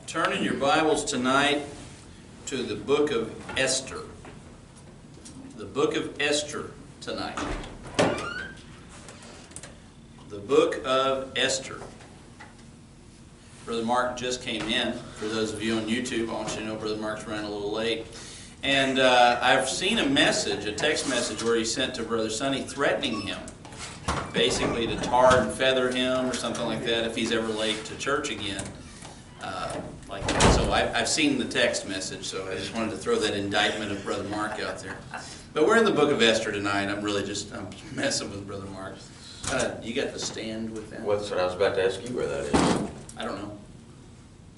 Turn in your Bibles tonight to the Book of Esther. The Book of Esther tonight. The Book of Esther. Brother Mark just came in. For those of you on YouTube, I want you to know Brother Mark's running a little late. And I've seen a message, a text message, where he sent to Brother Sonny threatening him, basically to tar and feather him or something like that if he's ever late to church again. So I've seen the text message, so I just wanted to throw that indictment of Brother Mark out there. But we're in the Book of Esther tonight. I'm messing with Brother Mark. You got the stand with that? Well, that's what I was about to ask you where that is. I don't know.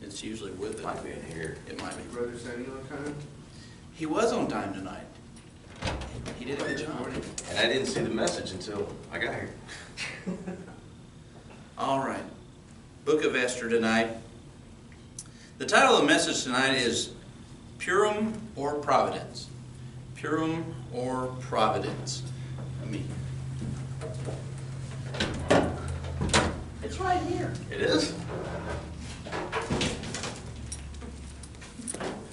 It's usually with it. It might be in here. It might be. Brother Sonny on time? He was on time tonight. He did a good job. And I didn't see the message until I got here. All right. Book of Esther tonight. The title of the message tonight is Purim or Providence. Purim or Providence. It's right here. It is?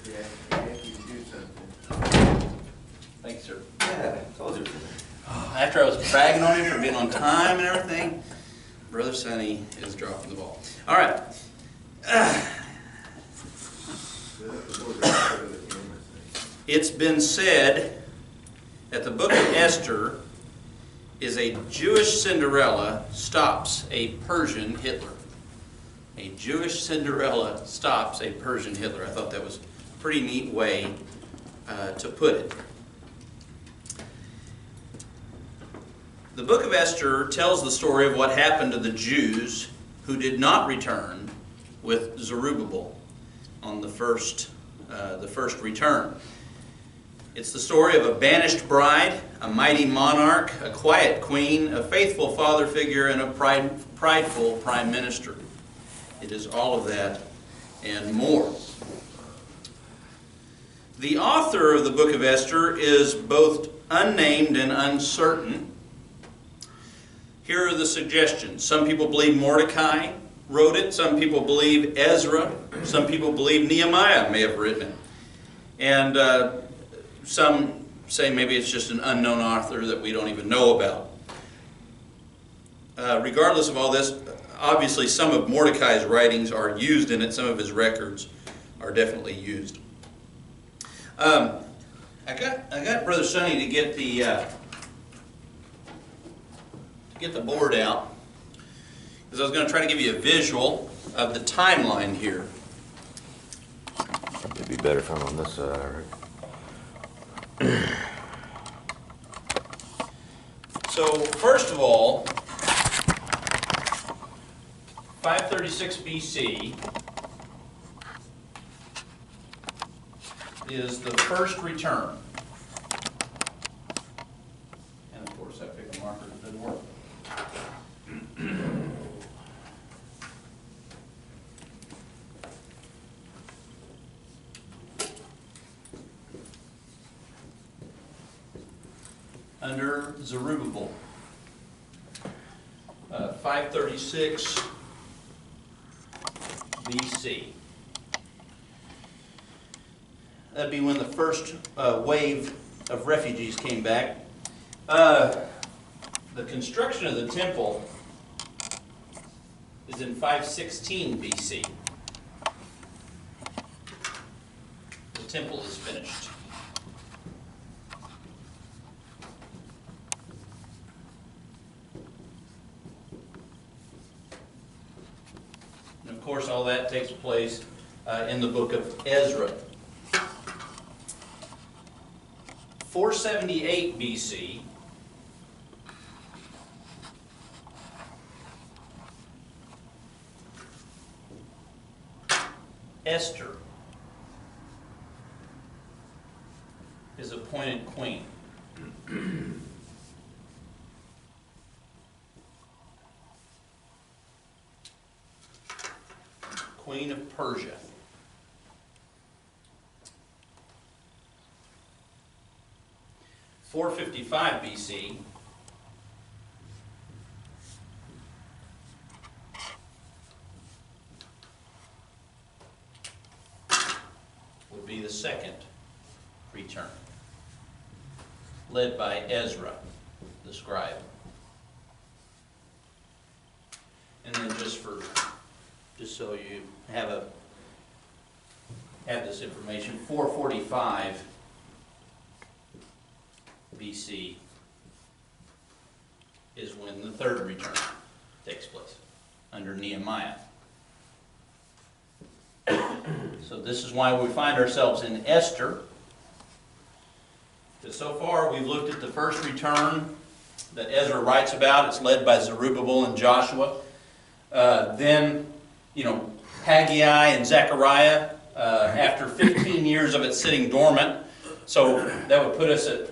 Yeah, you do something. Thanks, sir. Yeah, I told you. After I was bragging on him for being on time and everything, Brother Sonny is dropping the ball. All right. It's been said that the Book of Esther is a Jewish Cinderella stops a Persian Hitler. A Jewish Cinderella stops a Persian Hitler. I thought that was a pretty neat way to put it. The Book of Esther tells the story of what happened to the Jews who did not return with Zerubbabel on the first return. It's the story of a banished bride, a mighty monarch, a quiet queen, a faithful father figure, and a prideful prime minister. It is all of that and more. The author of the Book of Esther is both unnamed and uncertain. Here are the suggestions. Some people believe Mordecai wrote it. Some people believe Ezra. Some people believe Nehemiah may have written it. And some say maybe it's just an unknown author that we don't even know about. Regardless of all this, obviously some of Mordecai's writings are used in it. Some of his records are definitely used. I got Brother Sonny to get the board out, because I was going to try to give you a visual of the timeline here. It'd be better if I'm on this side, I reckon. So, first of all, 536 BC is the first return. And of course, I picked a marker that didn't work. Under Zerubbabel, 536 BC. That'd be when the first wave of refugees came back. The construction of the temple is in 516 BC. The temple is finished. And of course, all that takes place in the book of Ezra. 478 BC, Esther is appointed queen. Queen of Persia. 455 BC, be the second return, led by Ezra, the scribe. And then just so you have this information, 445 BC is when the third return takes place under Nehemiah. So this is why we find ourselves in Esther. Because so far we've looked at the first return that Ezra writes about. It's led by Zerubbabel and Joshua. Then, Haggai and Zechariah, after 15 years of it sitting dormant. So that would put us at,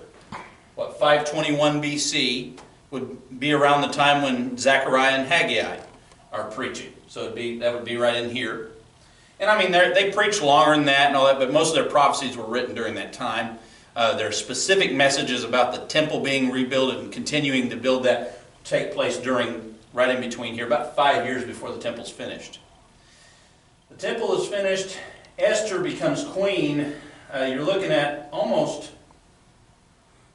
521 BC would be around the time when Zechariah and Haggai are preaching. So that would be right in here. And I mean, they preached longer than that and all that, but most of their prophecies were written during that time. There are specific messages about the temple being rebuilt and continuing to build that take place right in between here, about 5 years before the temple's finished. The temple is finished. Esther becomes queen. You're looking at almost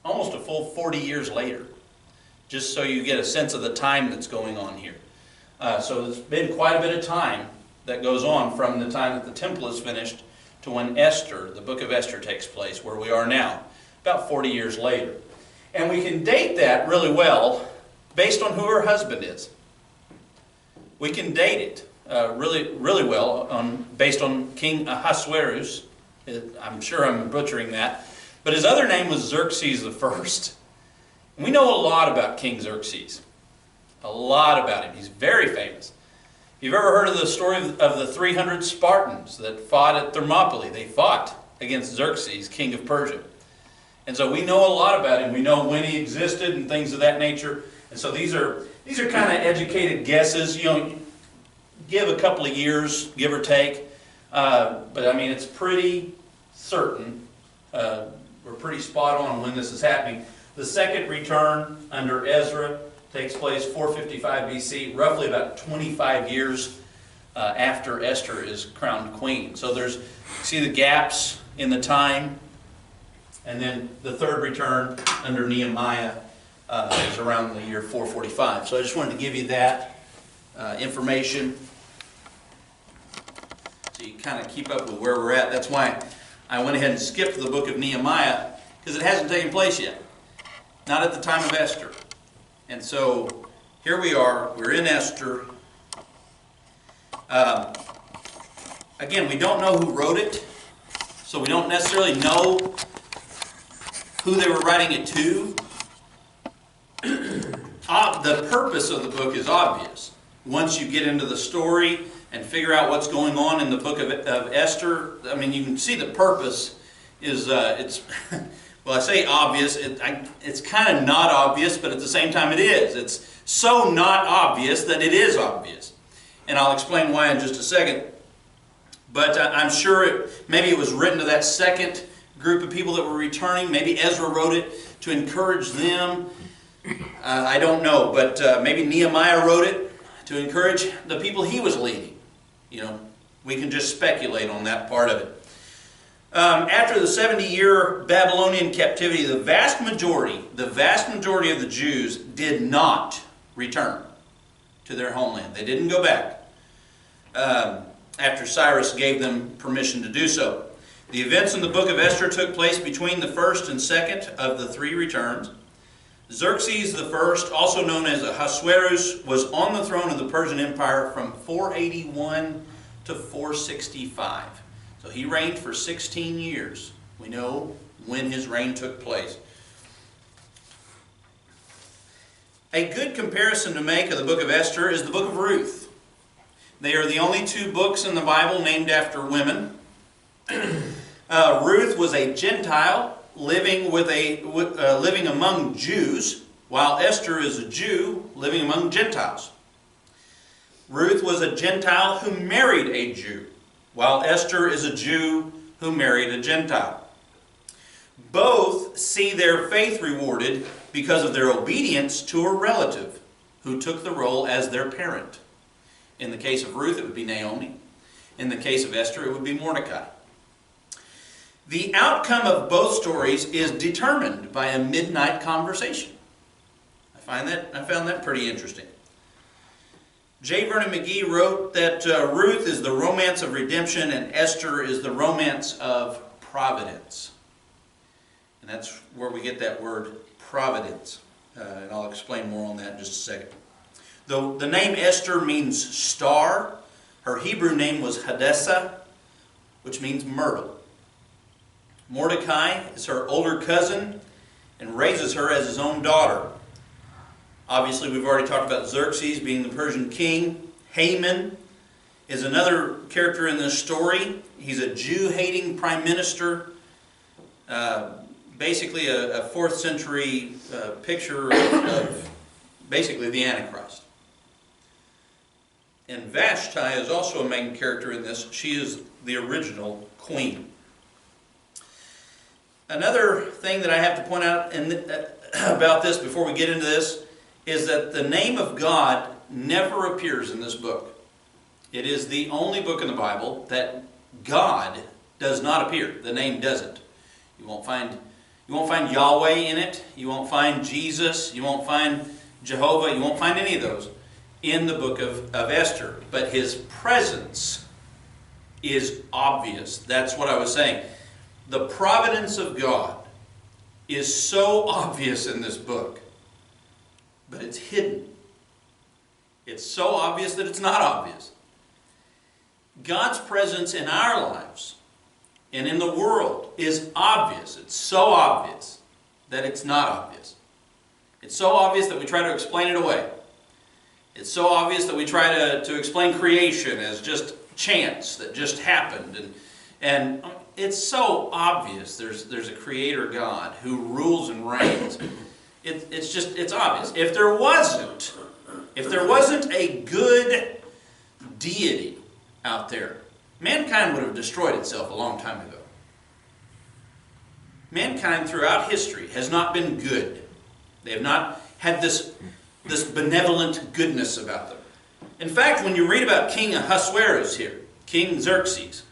a full 40 years later, just so you get a sense of the time that's going on here. So it's been quite a bit of time that goes on from the time that the temple is finished to when Esther, the Book of Esther, takes place, where we are now, about 40 years later. And we can date that really well based on who her husband is. We can date it really, really well based on King Ahasuerus. I'm sure I'm butchering that. But his other name was Xerxes I. We know a lot about King Xerxes. A lot about him. He's very famous. If you've ever heard of the story of the 300 Spartans that fought at Thermopylae, they fought against Xerxes, king of Persia. And so we know a lot about him. We know when he existed and things of that nature. And so these are kind of educated guesses. Give a couple of years, give or take. But I mean, it's pretty certain. We're pretty spot on when this is happening. The second return under Ezra takes place 455 BC, roughly about 25 years after Esther is crowned queen. So see the gaps in the time. And then the third return under Nehemiah is around the year 445. So I just wanted to give you that information so you kind of keep up with where we're at. That's why I went ahead and skipped the book of Nehemiah, because it hasn't taken place yet. Not at the time of Esther. And so here we are. We're in Esther. Again, we don't know who wrote it, so we don't necessarily know who they were writing it to. The purpose of the book is obvious. Once you get into the story and figure out what's going on in the book of Esther, I mean, you can see the purpose is, well, I say obvious, it's kind of not obvious, but at the same time it is. It's so not obvious that it is obvious. And I'll explain why in just a second. But I'm sure maybe it was written to that second group of people that were returning. Maybe Ezra wrote it to encourage them. I don't know, but maybe Nehemiah wrote it to encourage the people he was leading. We can just speculate on that part of it. After the 70-year Babylonian captivity, the vast majority of the Jews did not return to their homeland. They didn't go back after Cyrus gave them permission to do so. The events in the book of Esther took place between the first and second of the three returns. Xerxes I, also known as Ahasuerus, was on the throne of the Persian Empire from 481 to 465. So he reigned for 16 years. We know when his reign took place. A good comparison to make of the book of Esther is the book of Ruth. They are the only two books in the Bible named after women. Ruth was a Gentile living among Jews, while Esther is a Jew living among Gentiles. Ruth was a Gentile who married a Jew, while Esther is a Jew who married a Gentile. Both see their faith rewarded because of their obedience to a relative who took the role as their parent. In the case of Ruth, it would be Naomi. In the case of Esther, it would be Mordecai. The outcome of both stories is determined by a midnight conversation. I found that pretty interesting. J. Vernon McGee wrote that Ruth is the romance of redemption and Esther is the romance of providence. And that's where we get that word providence. And I'll explain more on that in just a second. The name Esther means star. Her Hebrew name was Hadassah, which means myrtle. Mordecai is her older cousin and raises her as his own daughter. Obviously, we've already talked about Xerxes being the Persian king. Haman is another character in this story. He's a Jew-hating prime minister. Basically a 4th century picture of basically the Antichrist. And Vashti is also a main character in this. She is the original queen. Another thing that I have to point out about this before we get into this is that the name of God never appears in this book. It is the only book in the Bible that God does not appear. The name doesn't. You won't find Yahweh in it. You won't find Jesus. You won't find Jehovah. You won't find any of those in the book of Esther. But his presence is obvious. That's what I was saying. The providence of God is so obvious in this book, but it's hidden. It's so obvious that it's not obvious. God's presence in our lives and in the world is obvious. It's so obvious that it's not obvious. It's so obvious that we try to explain it away. It's so obvious that we try to explain creation as just chance that just happened. And it's so obvious there's a creator God who rules and reigns. It's obvious. If there wasn't a good deity out there, mankind would have destroyed itself a long time ago. Mankind throughout history has not been good. They have not had this benevolent goodness about them. In fact, when you read about King Ahasuerus here, King Xerxes,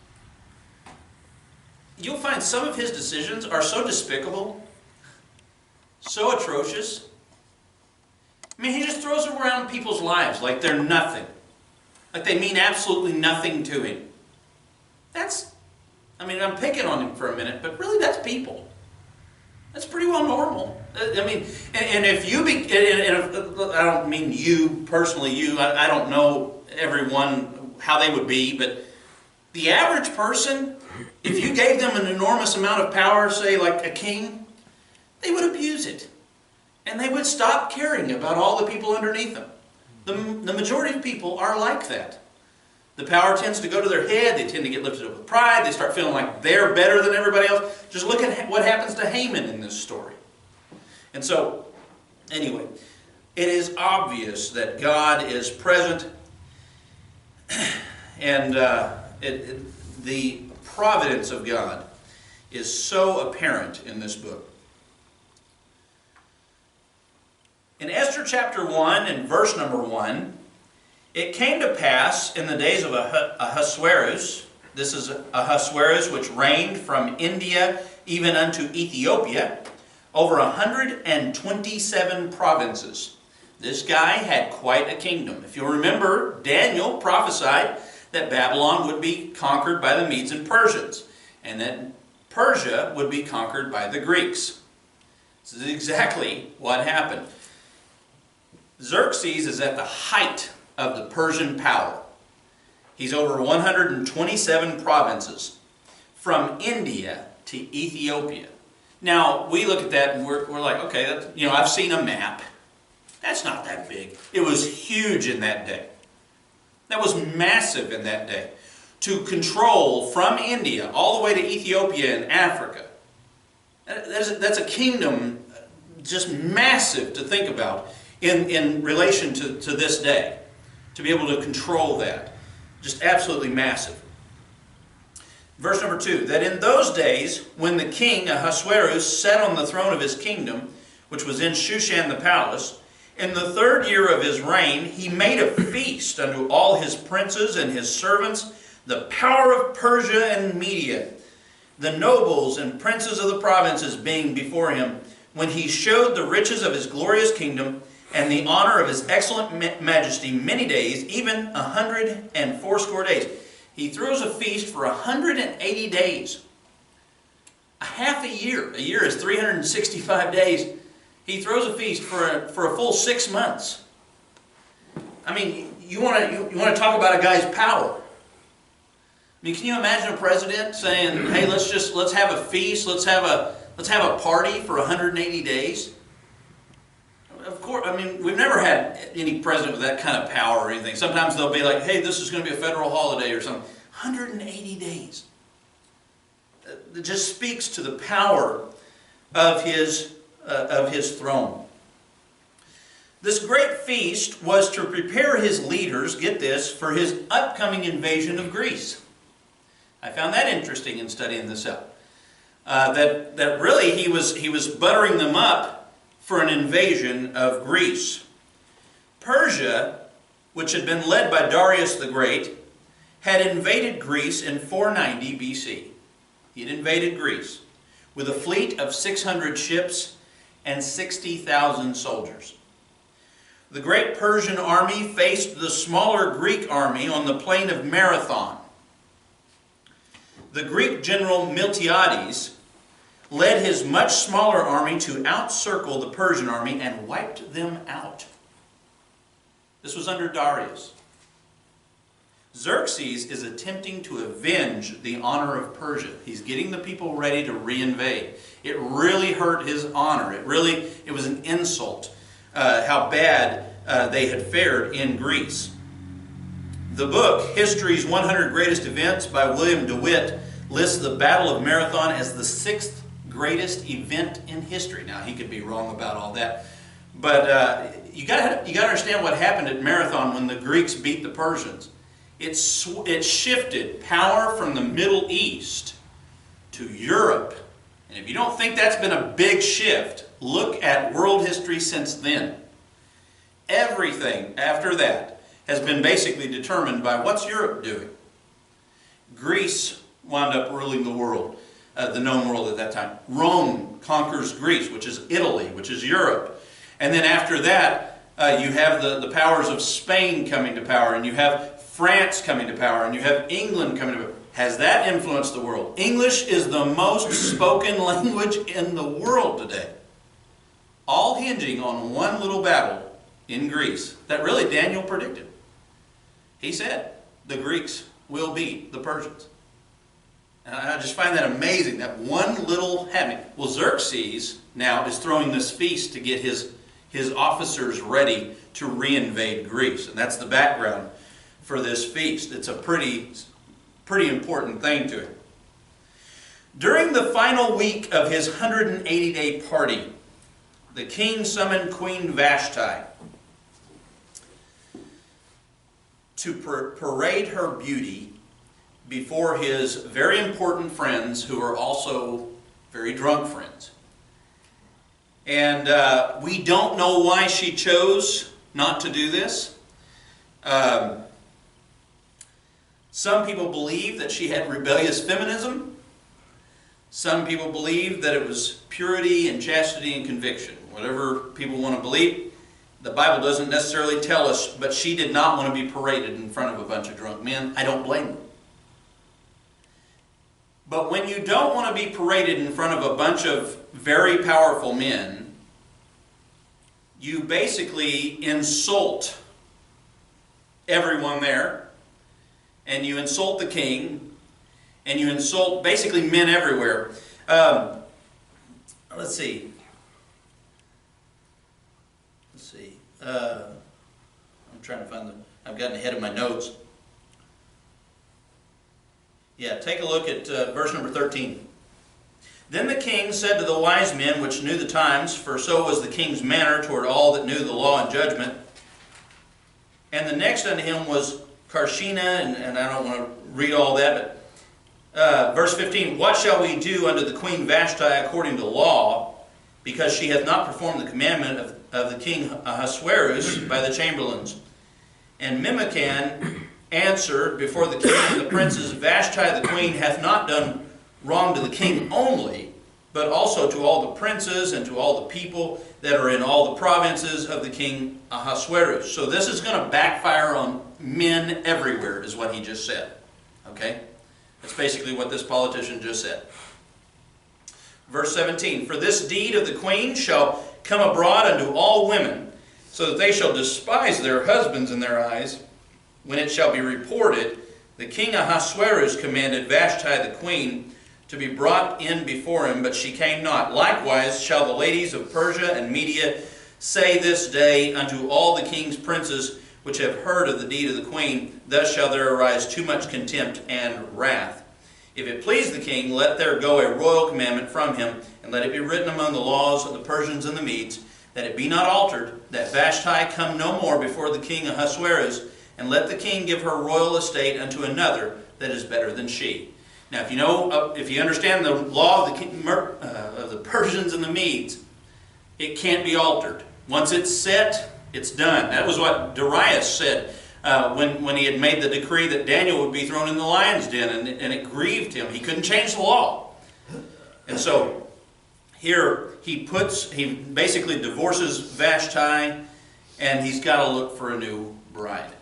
you'll find some of his decisions are so despicable, so atrocious. I mean, he just throws around people's lives like they're nothing. Like they mean absolutely nothing to him. I'm picking on him for a minute, but really that's people. That's pretty well normal. I mean, and if you I don't mean you personally, I don't know everyone how they would be, but the average person, if you gave them an enormous amount of power, say like a king, they would abuse it. And they would stop caring about all the people underneath them. The majority of people are like that. The power tends to go to their head. They tend to get lifted up with pride. They start feeling like they're better than everybody else. Just look at what happens to Haman in this story. And so, anyway, it is obvious that God is present. And the providence of God is so apparent in this book. In Esther chapter 1 and verse number 1, it came to pass in the days of Ahasuerus, this is Ahasuerus which reigned from India even unto Ethiopia, over 127 provinces. This guy had quite a kingdom. If you'll remember, Daniel prophesied that Babylon would be conquered by the Medes and Persians, and that Persia would be conquered by the Greeks. This is exactly what happened. Xerxes is at the height of the Persian power. He's over 127 provinces, from India to Ethiopia. Now, we look at that and we're like, okay, I've seen a map. That's not that big. It was huge in that day. That was massive in that day. To control from India all the way to Ethiopia and Africa. That's a kingdom just massive to think about in relation to this day. To be able to control that. Just absolutely massive. Verse number 2, that in those days, when the king Ahasuerus sat on the throne of his kingdom, which was in Shushan the palace, in the 3rd year of his reign, he made a feast unto all his princes and his servants, the power of Persia and Media. the nobles and princes of the provinces being before him, when he showed the riches of his glorious kingdom and the honor of his excellent majesty many days, even 180 days. He throws a feast for 180 days. A half a year. A year is 365 days. He throws a feast for a full 6 months. I mean, you want to talk about a guy's power. I mean, can you imagine a president saying, "Hey, let's have a feast, let's have a party for 180 days"? Of course, I mean, we've never had any president with that kind of power or anything. Sometimes they'll be like, "Hey, this is going to be a federal holiday" or something. 180 days. It just speaks to the power of his throne. This great feast was to prepare his leaders, get this, for his upcoming invasion of Greece. I found that interesting in studying this out. That really he was buttering them up for an invasion of Greece. Persia, which had been led by Darius the Great, had invaded Greece in 490 BC. He had invaded Greece with a fleet of 600 ships and 60,000 soldiers. The great Persian army faced the smaller Greek army on the plain of Marathon. The Greek general Miltiades led his much smaller army to outcircle the Persian army and wiped them out. This was under Darius. Xerxes is attempting to avenge the honor of Persia. He's getting the people ready to reinvade. It really hurt his honor. It was an insult how bad they had fared in Greece. The book, History's 100 Greatest Events by William DeWitt, lists the Battle of Marathon as the 6th greatest event in history. Now, he could be wrong about all that. But you got to understand what happened at Marathon when the Greeks beat the Persians. It shifted power from the Middle East to Europe. And if you don't think that's been a big shift, look at world history since then. Everything after that has been basically determined by what's Europe doing. Greece wound up ruling the world, the known world at that time. Rome conquers Greece, which is Italy, which is Europe. And then after that, you have the powers of Spain coming to power, and you have France coming to power, and you have England coming to power. Has that influenced the world? English is the most spoken language in the world today. All hinging on one little battle in Greece that really Daniel predicted. He said, the Greeks will beat the Persians. And I just find that amazing, that one little happening. Well, Xerxes now is throwing this feast to get his officers ready to reinvade Greece. And that's the background for this feast. It's a pretty important thing to it. During the final week of his 180-day party, the king summoned Queen Vashti to parade her beauty before his very important friends, who are also very drunk friends. And we don't know why she chose not to do this. Some people believe that she had rebellious feminism. Some people believe that it was purity and chastity and conviction. Whatever people want to believe, the Bible doesn't necessarily tell us, but she did not want to be paraded in front of a bunch of drunk men. I don't blame her. But when you don't want to be paraded in front of a bunch of very powerful men, you basically insult everyone there. And you insult the king, and you insult basically men everywhere. Let's see. I'm trying to find I've gotten ahead of my notes. Yeah, take a look at verse number 13. Then the king said to the wise men which knew the times, for so was the king's manner toward all that knew the law and judgment. And the next unto him was Karshina, and I don't want to read all that, but verse 15, what shall we do unto the queen Vashti according to law, because she hath not performed the commandment of the king Ahasuerus by the chamberlains? And Memucan answered before the king and the princes, Vashti the queen hath not done wrong to the king only, but also to all the princes and to all the people that are in all the provinces of the king Ahasuerus. So this is going to backfire on men everywhere, is what he just said. Okay? That's basically what this politician just said. Verse 17, "For this deed of the queen shall come abroad unto all women, so that they shall despise their husbands in their eyes. When it shall be reported, the king Ahasuerus commanded Vashti the queen to be brought in before him, but she came not. Likewise shall the ladies of Persia and Media say this day unto all the king's princes which have heard of the deed of the queen, thus shall there arise too much contempt and wrath. If it please the king, let there go a royal commandment from him, and let it be written among the laws of the Persians and the Medes, that it be not altered, that Vashti come no more before the king Ahasuerus, and let the king give her royal estate unto another that is better than she." Now, if you understand the law of the Persians and the Medes, it can't be altered. Once it's set, it's done. That was what Darius said when he had made the decree that Daniel would be thrown in the lion's den, and it grieved him. He couldn't change the law. And so here he basically divorces Vashti, and he's got to look for a new bride.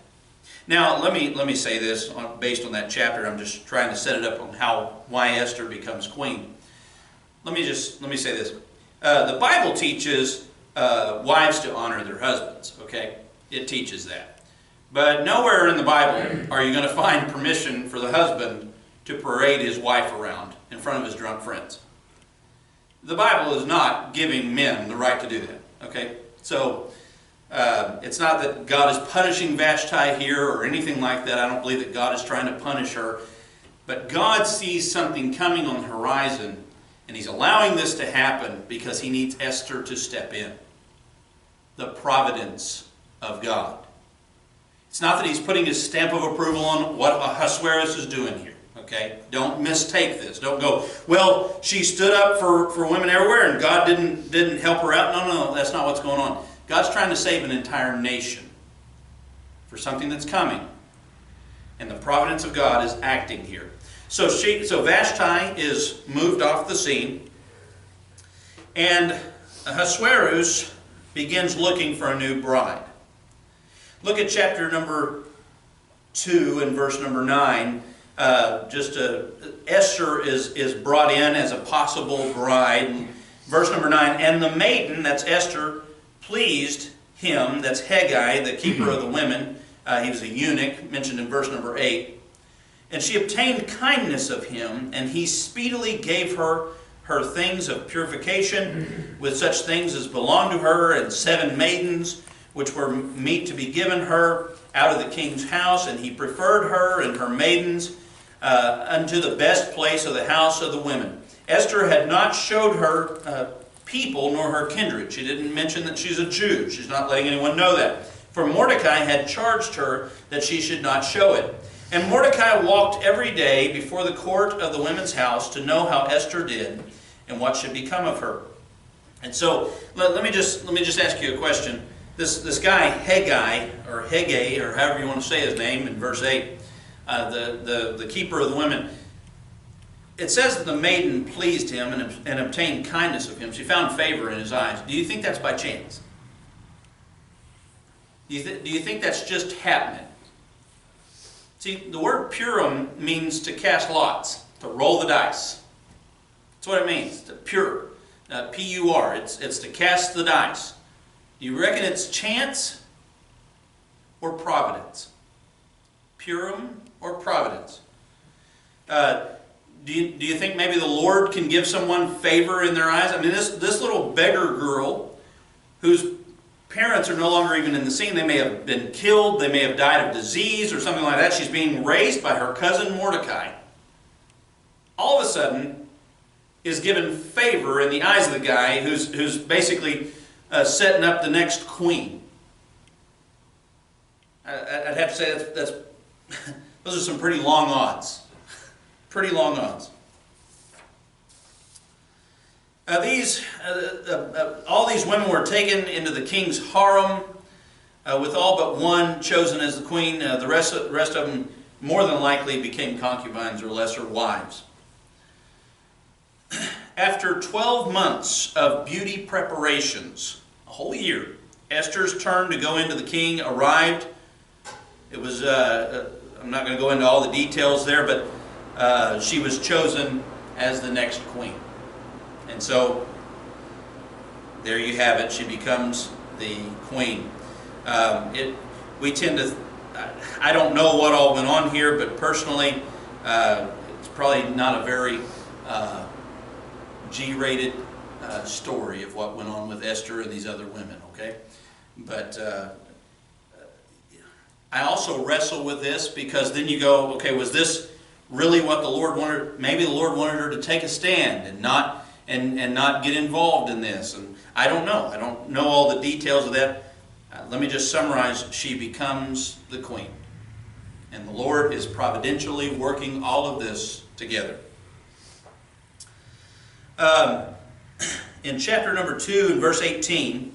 Now, let me say this based on that chapter. I'm just trying to set it up on why Esther becomes queen. Let me say this. The Bible teaches wives to honor their husbands. Okay, it teaches that. But nowhere in the Bible are you going to find permission for the husband to parade his wife around in front of his drunk friends. The Bible is not giving men the right to do that. Okay, so. It's not that God is punishing Vashti here or anything like that. I don't believe that God is trying to punish her. But God sees something coming on the horizon, and He's allowing this to happen because He needs Esther to step in. The providence of God. It's not that He's putting His stamp of approval on what Ahasuerus is doing here. Okay? Don't mistake this. Don't go, well, she stood up for women everywhere and God didn't help her out. No, that's not what's going on. God's trying to save an entire nation for something that's coming. And the providence of God is acting here. So Vashti is moved off the scene. And Ahasuerus begins looking for a new bride. Look at chapter number 2 and verse number 9. Esther is brought in as a possible bride. And verse number 9, "And the maiden," that's Esther, "pleased him," that's Haggai, the keeper of the women. He was a eunuch, mentioned in verse number 8. "And she obtained kindness of him, and he speedily gave her things of purification, with such things as belonged to her, and 7 maidens, which were meet to be given her out of the king's house. And he preferred her and her maidens unto the best place of the house of the women. Esther had not showed her people nor her kindred." She didn't mention that she's a Jew. She's not letting anyone know that. "For Mordecai had charged her that she should not show it. And Mordecai walked every day before the court of the women's house to know how Esther did and what should become of her." And so let me just ask you a question. This guy Haggai, or Haggai, or however you want to say his name in verse 8, the keeper of the women. It says that the maiden pleased him and obtained kindness of him. She found favor in his eyes. Do you think that's by chance? Do you think that's just happening? See, the word Purim means to cast lots, to roll the dice. That's what it means, to pure, P-U-R. It's to cast the dice. Do you reckon it's chance or providence? Purim or providence? Do you think maybe the Lord can give someone favor in their eyes? I mean, this little beggar girl whose parents are no longer even in the scene. They may have been killed. They may have died of disease or something like that. She's being raised by her cousin Mordecai. All of a sudden is given favor in the eyes of the guy who's basically setting up the next queen. I'd have to say that's those are some pretty long odds. Pretty long odds. All these women were taken into the king's harem, with all but one chosen as the queen. The rest of them more than likely became concubines or lesser wives. After 12 months of beauty preparations, a whole year, Esther's turn to go into the king arrived. It was, I'm not going to go into all the details there, but she was chosen as the next queen. And so, there you have it. She becomes the queen. We tend to, I don't know what all went on here, but personally, it's probably not a very G-rated story of what went on with Esther and these other women, okay? But I also wrestle with this because then you go, okay, was this really what the Lord wanted? Maybe the Lord wanted her to take a stand and not get involved in this. And I don't know. I don't know all the details of that. Let me just summarize. She becomes the queen. And the Lord is providentially working all of this together. In chapter number 2, in verse 18, it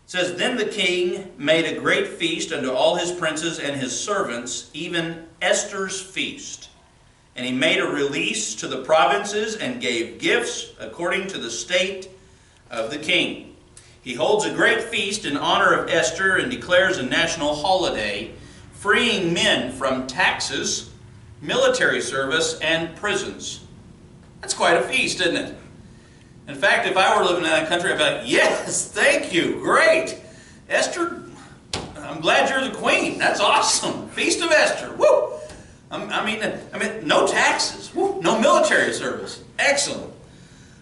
says, "Then the king made a great feast unto all his princes and his servants, even Esther's feast. And he made a release to the provinces and gave gifts according to the state of the king. He holds a great feast in honor of Esther and declares a national holiday, freeing men from taxes, military service, and prisons." That's quite a feast, isn't it? In fact, if I were living in that country, I'd be like, yes, thank you, great. Esther, I'm glad you're the queen. That's awesome. Feast of Esther, woo! I mean, no taxes, woo! No military service. Excellent.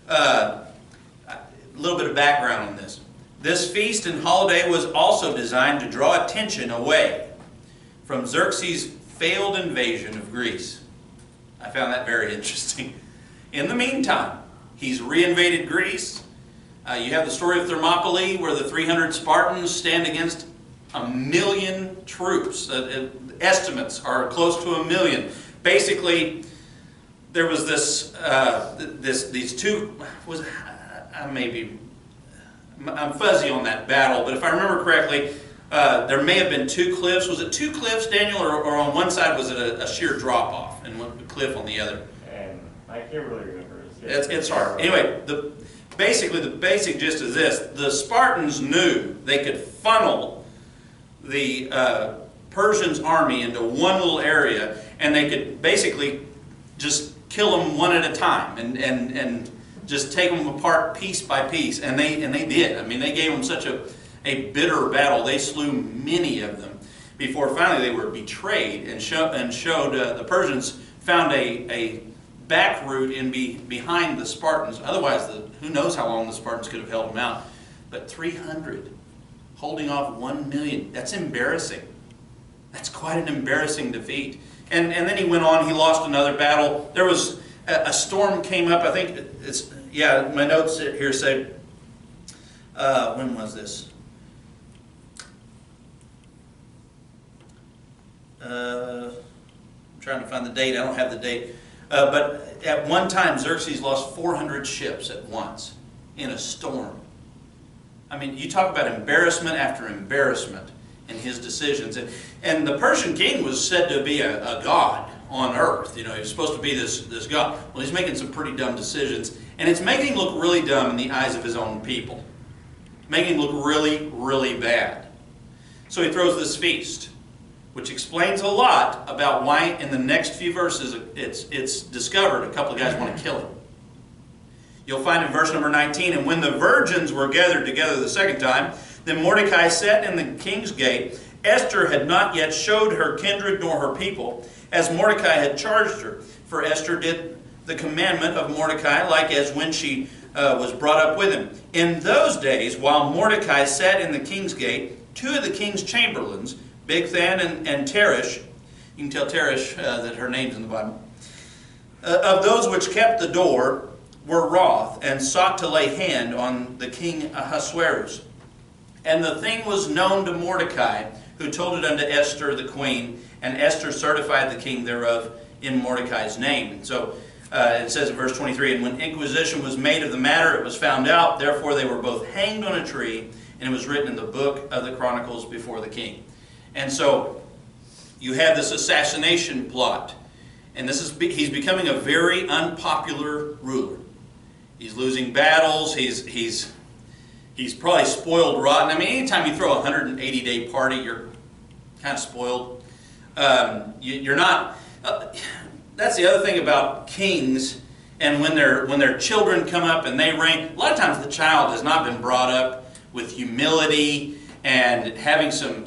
A little bit of background on this. This feast and holiday was also designed to draw attention away from Xerxes' failed invasion of Greece. I found that very interesting. In the meantime, he's reinvaded Greece. You have the story of Thermopylae where the 300 Spartans stand against 1 million troops. Estimates are close to 1 million. Basically, there was these two, I'm fuzzy on that battle, but if I remember correctly, there may have been 2 cliffs. Was it 2 cliffs, Daniel, or on one side was it a sheer drop-off and one cliff on the other? And I can't really remember. It's hard. Anyway, the basic gist is this. The Spartans knew they could funnel the Persians' army into one little area, and they could basically just kill them one at a time and just take them apart piece by piece. And they did. I mean, they gave them such a bitter battle. They slew many of them before finally they were betrayed and showed the Persians found a back route behind the Spartans. Otherwise, who knows how long the Spartans could have held them out. But 300 holding off 1 million. That's embarrassing. That's quite an embarrassing defeat. And then he went on. He lost another battle. There was a storm came up. I think it's, yeah, my notes here say, when was this? I'm trying to find the date. I don't have the date. But at one time, Xerxes lost 400 ships at once in a storm. I mean, you talk about embarrassment after embarrassment in his decisions. And the Persian king was said to be a god on earth. You know, he was supposed to be this god. Well, he's making some pretty dumb decisions. And it's making him look really dumb in the eyes of his own people. Making him look really, really bad. So he throws this feast, which explains a lot about why in the next few verses it's discovered a couple of guys want to kill him. You'll find in verse number 19, "And when the virgins were gathered together the second time, then Mordecai sat in the king's gate. Esther had not yet showed her kindred nor her people, as Mordecai had charged her. For Esther did the commandment of Mordecai, like as when she was brought up with him. In those days, while Mordecai sat in the king's gate, 2 of the king's chamberlains, Bigthan and Teresh," you can tell Teresh that her name's in the Bible, "of those which kept the door, were wroth, and sought to lay hand on the king Ahasuerus. And the thing was known to Mordecai, who told it unto Esther the queen, and Esther certified the king thereof in Mordecai's name." And so it says in verse 23, "And when inquisition was made of the matter, it was found out. Therefore they were both hanged on a tree, and it was written in the book of the Chronicles before the king." And so you have this assassination plot. And he's becoming a very unpopular ruler. He's losing battles. He's probably spoiled rotten. I mean, anytime you throw a 180-day party, you're kind of spoiled. You're not. That's the other thing about kings. And when their children come up and they reign, a lot of times the child has not been brought up with humility and having some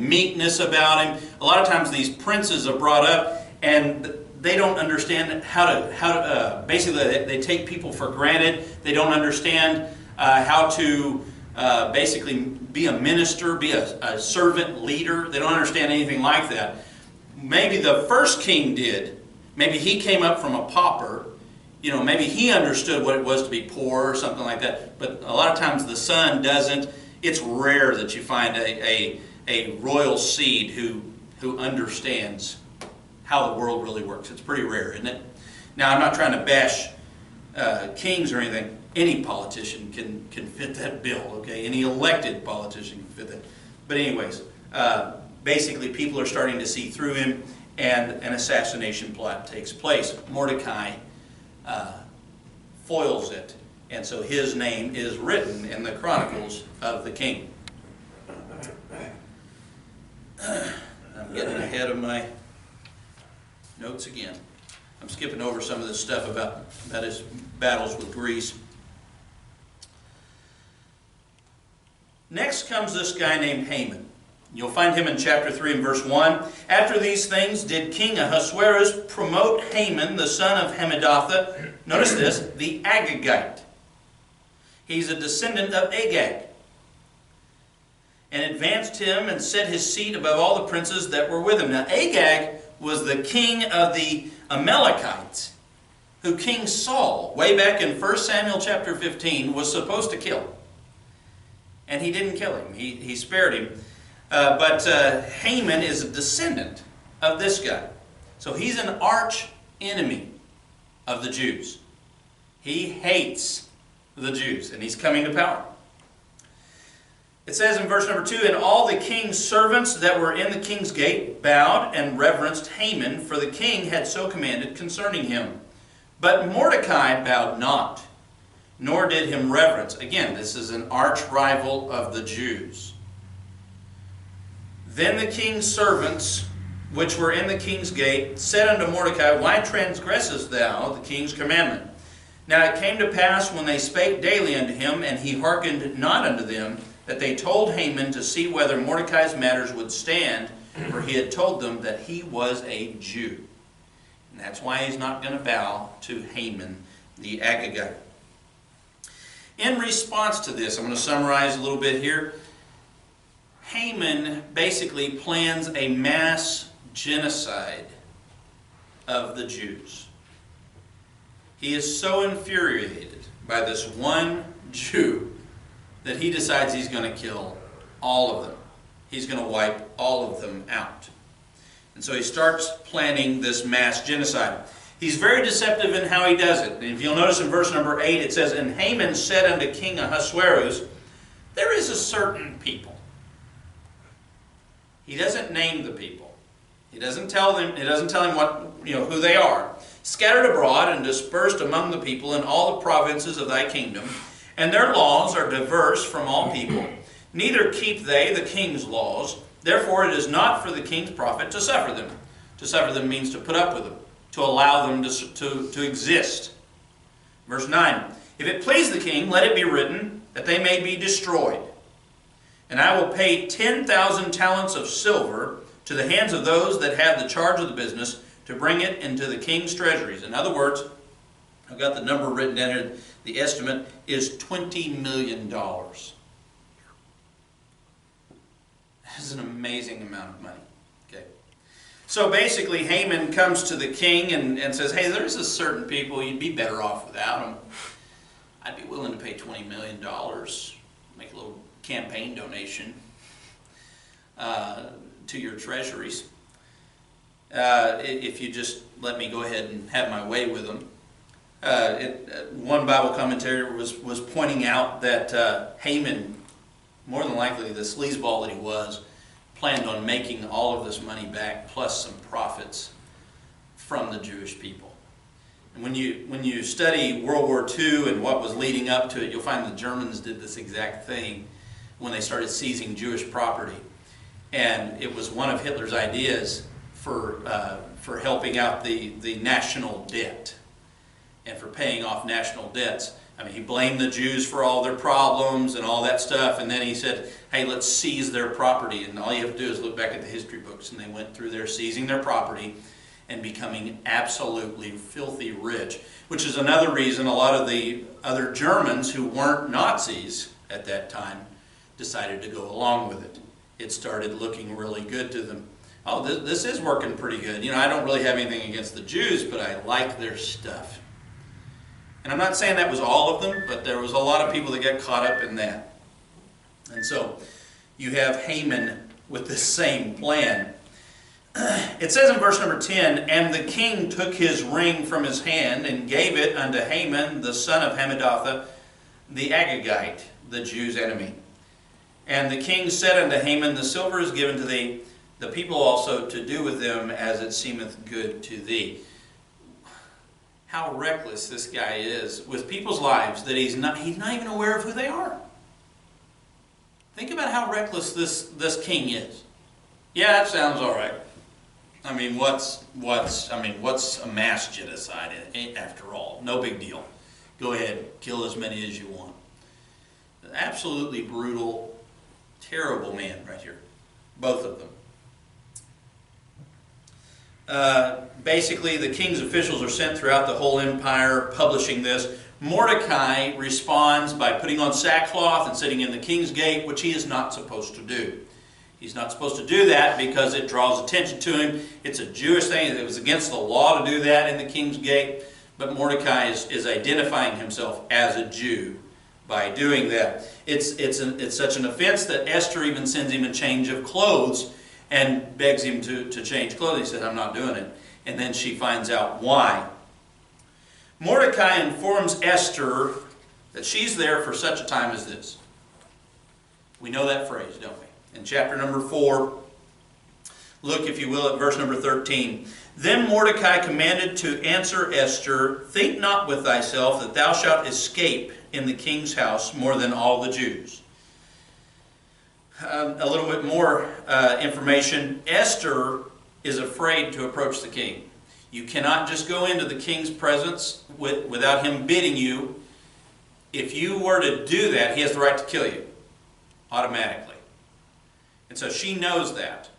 meekness about him. A lot of times these princes are brought up and they don't understand how to basically they take people for granted. They don't understand how to basically be a minister, be a servant leader. They don't understand anything like that. Maybe the first king did. Maybe he came up from a pauper. Maybe he understood what it was to be poor or something like that. But a lot of times the son doesn't. It's rare that you find a royal seed who understands how the world really works. It's pretty rare, isn't it? Now, I'm not trying to bash kings or anything. Any politician can fit that bill, okay? Any elected politician can fit that. But anyways, basically people are starting to see through him, and an assassination plot takes place. Mordecai foils it, and so his name is written in the Chronicles of the King. I'm getting ahead of my notes again. I'm skipping over some of this stuff about his battles with Greece. Next comes this guy named Haman. You'll find him in chapter 3 and verse 1. After these things did King Ahasuerus promote Haman, the son of Hammedatha, notice this, the Agagite. He's a descendant of Agag. And advanced him and set his seat above all the princes that were with him. Now Agag was the king of the Amalekites, who King Saul, way back in 1 Samuel chapter 15, was supposed to kill. And he didn't kill him. He spared him. But Haman is a descendant of this guy. So he's an arch enemy of the Jews. He hates the Jews, and he's coming to power. It says in verse number 2, and all the king's servants that were in the king's gate bowed and reverenced Haman, for the king had so commanded concerning him. But Mordecai bowed not, nor did him reverence. Again, this is an arch rival of the Jews. Then the king's servants, which were in the king's gate, said unto Mordecai, why transgressest thou the king's commandment? Now it came to pass, when they spake daily unto him, and he hearkened not unto them, that they told Haman to see whether Mordecai's matters would stand, for he had told them that he was a Jew. And that's why he's not going to bow to Haman the Agagite. In response to this, I'm going to summarize a little bit here. Haman basically plans a mass genocide of the Jews. He is so infuriated by this one Jew that he decides he's going to kill all of them. He's going to wipe all of them out. And so he starts planning this mass genocide. He's very deceptive in how he does it. And if you'll notice in verse number 8, it says, and Haman said unto King Ahasuerus, there is a certain people. He doesn't name the people. He doesn't tell them. He doesn't tell him who they are. Scattered abroad and dispersed among the people in all the provinces of thy kingdom, and their laws are diverse from all people. Neither keep they the king's laws. Therefore it is not for the king's profit to suffer them. To suffer them means to put up with them, to allow them to exist. Verse 9, if it please the king, let it be written that they may be destroyed. And I will pay 10,000 talents of silver to the hands of those that have the charge of the business, to bring it into the king's treasuries. In other words, I've got the number written down here. The estimate is $20 million. This is an amazing amount of money. Okay. So basically, Haman comes to the king and says, hey, there's a certain people, you'd be better off without them. I'd be willing to pay $20 million, make a little campaign donation to your treasuries. If you just let me go ahead and have my way with them. One Bible commentator was pointing out that Haman, more than likely the sleazeball that he was, planned on making all of this money back plus some profits from the Jewish people. And when you study World War II and what was leading up to it, you'll find the Germans did this exact thing when they started seizing Jewish property. And it was one of Hitler's ideas for helping out the national debt and for paying off national debts. I mean, he blamed the Jews for all their problems and all that stuff, and then he said, hey, let's seize their property. And all you have to do is look back at the history books, and they went through there seizing their property and becoming absolutely filthy rich, which is another reason a lot of the other Germans who weren't Nazis at that time decided to go along with it. It started looking really good to them. Oh, this is working pretty good. You know, I don't really have anything against the Jews, but I like their stuff. And I'm not saying that was all of them, but there was a lot of people that got caught up in that. And so you have Haman with this same plan. It says in verse number 10, and the king took his ring from his hand and gave it unto Haman, the son of Hammedatha, the Agagite, the Jews' enemy. And the king said unto Haman, the silver is given to thee, the people also to do with them as it seemeth good to thee. How reckless this guy is with people's lives that he's not even aware of who they are. Think about how reckless this king is. Yeah, that sounds all right. I mean, what's a mass genocide after all? No big deal. Go ahead, kill as many as you want. Absolutely brutal, terrible man right here. Both of them. Basically, the king's officials are sent throughout the whole empire publishing this. Mordecai responds by putting on sackcloth and sitting in the king's gate, which he is not supposed to do. He's not supposed to do that because it draws attention to him. It's a Jewish thing. It was against the law to do that in the king's gate. But Mordecai is identifying himself as a Jew by doing that. It's such an offense that Esther even sends him a change of clothes and begs him to change clothes. He says, I'm not doing it. And then she finds out why. Mordecai informs Esther that she's there for such a time as this. We know that phrase, don't we? In chapter number 4, look, if you will, at verse number 13. Then Mordecai commanded to answer Esther, think not with thyself that thou shalt escape in the king's house more than all the Jews. A little bit more information. Esther is afraid to approach the king. You cannot just go into the king's presence without him bidding you. If you were to do that, he has the right to kill you automatically. And so she knows that.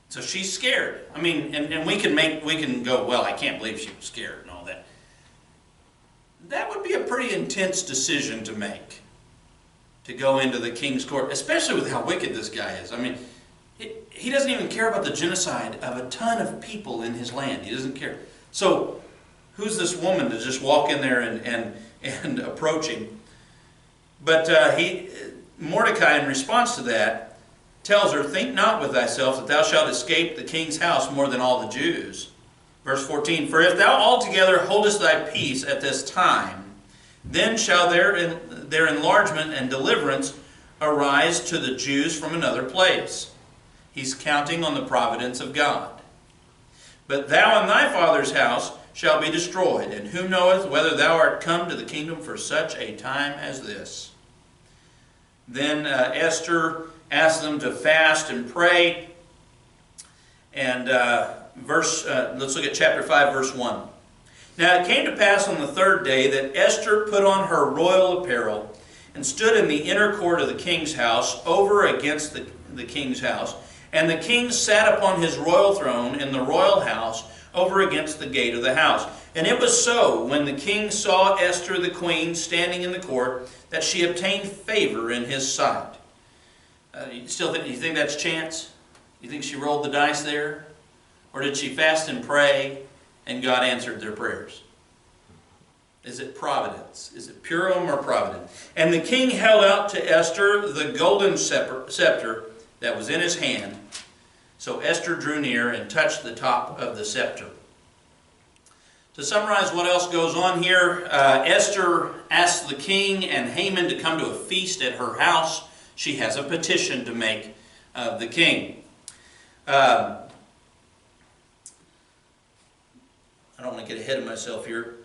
So she's scared. I mean, and we can go, well, I can't believe she was scared and all that. That would be a pretty intense decision to make, to go into the king's court, especially with how wicked this guy is. I mean, he doesn't even care about the genocide of a ton of people in his land. He doesn't care. So who's this woman to just walk in there and approach him? But Mordecai, in response to that, tells her, think not with thyself that thou shalt escape the king's house more than all the Jews. Verse 14, for if thou altogether holdest thy peace at this time, then shall their enlargement and deliverance arise to the Jews from another place. He's counting on the providence of God. But thou and thy father's house shall be destroyed, and who knoweth whether thou art come to the kingdom for such a time as this? Then Esther asked them to fast and pray. And let's look at chapter 5, verse 1. Now it came to pass on the third day that Esther put on her royal apparel and stood in the inner court of the king's house over against the king's house. And the king sat upon his royal throne in the royal house over against the gate of the house. And it was so, when the king saw Esther the queen standing in the court, that she obtained favor in his sight. You think that's chance? You think she rolled the dice there? Or did she fast and pray and God answered their prayers? Is it providence? Is it Purim or providence? And the king held out to Esther the golden scepter that was in his hand. So Esther drew near and touched the top of the scepter. To summarize what else goes on here, Esther asks the king and Haman to come to a feast at her house. She has a petition to make of the king. I don't want to get ahead of myself here.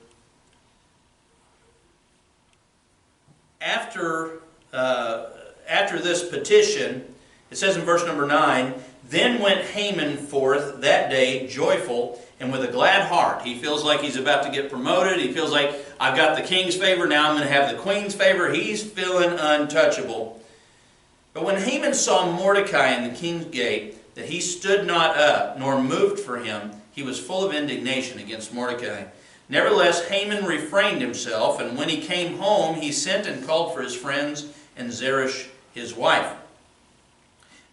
after this petition, it says in verse number 9, then went Haman forth that day joyful and with a glad heart. He feels like he's about to get promoted. He feels like, I've got the king's favor, now I'm going to have the queen's favor. He's feeling untouchable. But when Haman saw Mordecai in the king's gate, that he stood not up, nor moved for him, he was full of indignation against Mordecai. Nevertheless, Haman refrained himself, and when he came home, he sent and called for his friends and Zeresh his wife.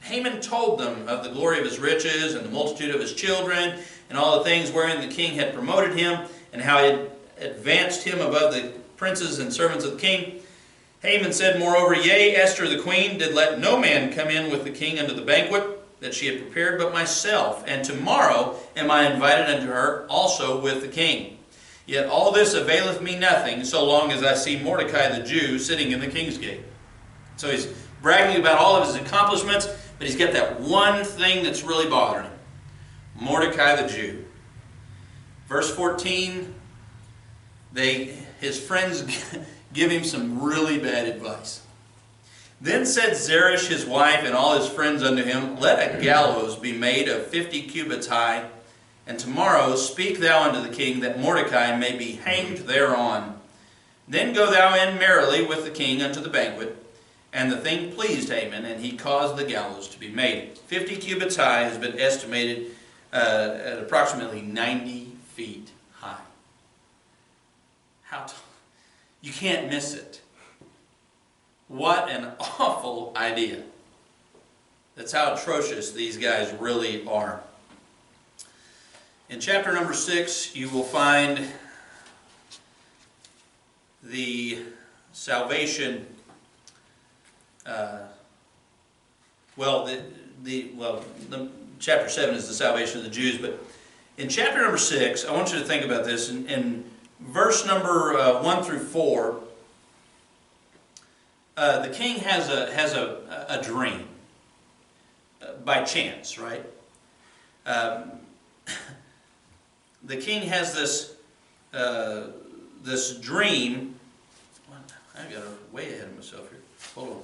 Haman told them of the glory of his riches and the multitude of his children and all the things wherein the king had promoted him and how he had advanced him above the princes and servants of the king. Haman said, moreover, yea, Esther the queen did let no man come in with the king unto the banquet that she had prepared but myself, and tomorrow am I invited unto her also with the king. Yet all this availeth me nothing, so long as I see Mordecai the Jew sitting in the king's gate. So he's bragging about all of his accomplishments, but he's got that one thing that's really bothering him. Mordecai the Jew. Verse 14, his friends give him some really bad advice. Then said Zeresh his wife and all his friends unto him, let a gallows be made of 50 cubits high, and tomorrow speak thou unto the king, that Mordecai may be hanged thereon. Then go thou in merrily with the king unto the banquet. And the thing pleased Haman, and he caused the gallows to be made. 50 cubits high has been estimated at approximately 90 feet high. How tall? You can't miss it. What an awful idea. That's how atrocious these guys really are. In chapter number 6, you will find the salvation. Chapter 7 is the salvation of the Jews, but in chapter number 6, I want you to think about this. In verse number 1 through 4, the king has a dream by chance, right? The king has this dream. I got way ahead of myself here. Hold on.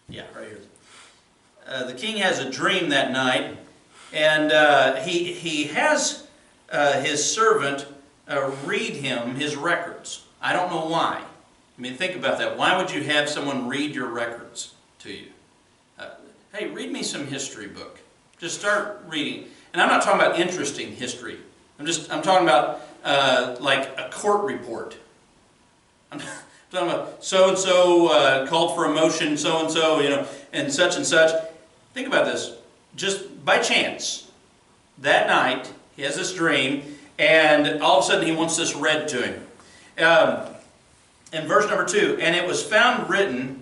Yeah, right here. The king has a dream that night, and he has his servant read him his records. I don't know why. I mean, think about that. Why would you have someone read your records to you? Hey, read me some history book. Just start reading. And I'm not talking about interesting history. I'm talking about like a court report. I'm talking about so-and-so called for a motion, so-and-so, and such. Think about this. Just by chance, that night, he has this dream, and all of a sudden he wants this read to him. In verse number 2, and it was found written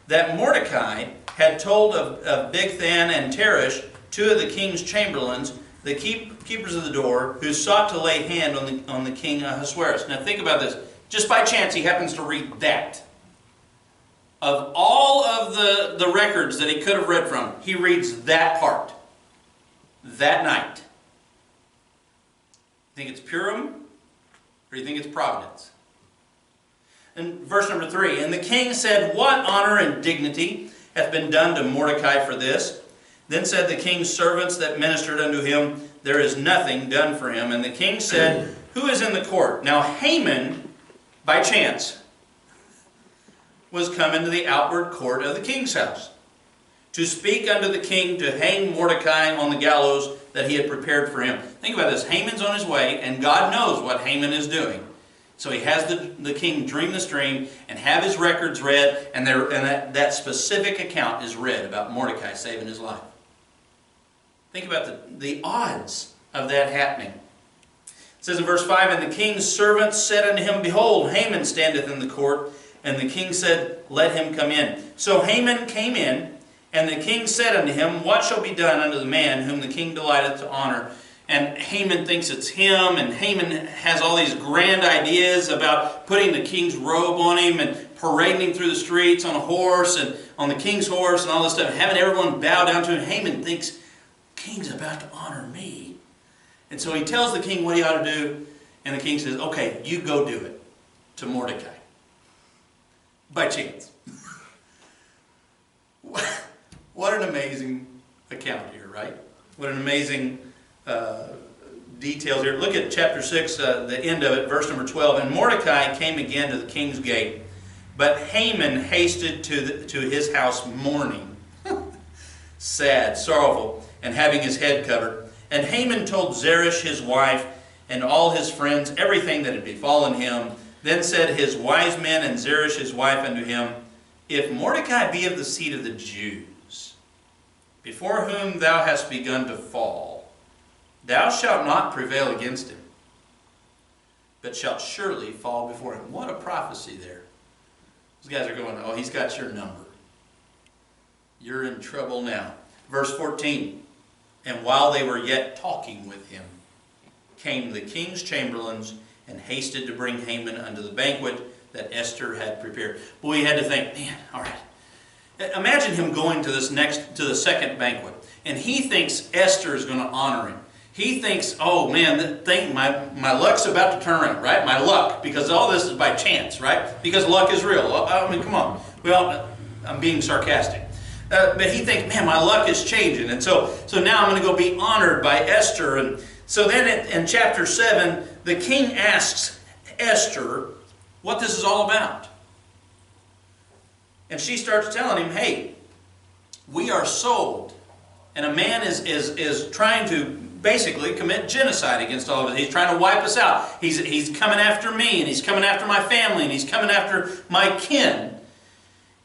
that Mordecai had told of Bigthan and Teresh, two of the king's chamberlains, the keepers of the door, who sought to lay hand on the king Ahasuerus. Now think about this. Just by chance, he happens to read that. Of all of the records that he could have read from, he reads that part. That night. You think it's Purim? Or do you think it's Providence? In verse number 3, and the king said, what honor and dignity hath been done to Mordecai for this? Then said the king's servants that ministered unto him, there is nothing done for him. And the king said, who is in the court? Now Haman, by chance, was come into the outward court of the king's house, to speak unto the king to hang Mordecai on the gallows that he had prepared for him. Think about this. Haman's on his way, and God knows what Haman is doing. So he has the king dream this dream and have his records read, and that specific account is read about Mordecai saving his life. Think about the odds of that happening. It says in verse 5, and the king's servants said unto him, behold, Haman standeth in the court. And the king said, let him come in. So Haman came in, and the king said unto him, what shall be done unto the man whom the king delighteth to honor? And Haman thinks it's him, and Haman has all these grand ideas about putting the king's robe on him and parading him through the streets on a horse and on the king's horse and all this stuff, having everyone bow down to him. Haman thinks, king's about to honor me. And so he tells the king what he ought to do, and the king says, okay, you go do it to Mordecai. Think about this. Just by chance, he happens to read that. Of all of the records that he could have read from, he reads that. by chance. What an amazing account here, right? What an amazing details here. Look at chapter 6, the end of it, verse number 12. And Mordecai came again to the king's gate, but Haman hasted to his house mourning, sad, sorrowful, and having his head covered. And Haman told Zeresh his wife and all his friends everything that had befallen him. Then said his wise men and Zeresh his wife unto him, If Mordecai be of the seed of the Jews, before whom thou hast begun to fall, thou shalt not prevail against him, but shalt surely fall before him. What a prophecy there. These guys are going, oh, he's got your number. You're in trouble now. Verse 14, And while they were yet talking with him, came the king's chamberlains and hasted to bring Haman unto the banquet that Esther had prepared. Boy, he had to think, man, all right. Imagine him going to the second banquet, and he thinks Esther is going to honor him. He thinks, oh man, my luck's about to turn around, right? My luck, because all this is by chance, right? Because luck is real. I mean, come on. Well, I'm being sarcastic. But he thinks, man, my luck is changing. And so now I'm going to go be honored by Esther. And so then in chapter 7, the king asks Esther what this is all about. And she starts telling him, hey, we are sold. And a man is trying to basically commit genocide against all of us. He's trying to wipe us out. He's coming after me, and he's coming after my family, and he's coming after my kin.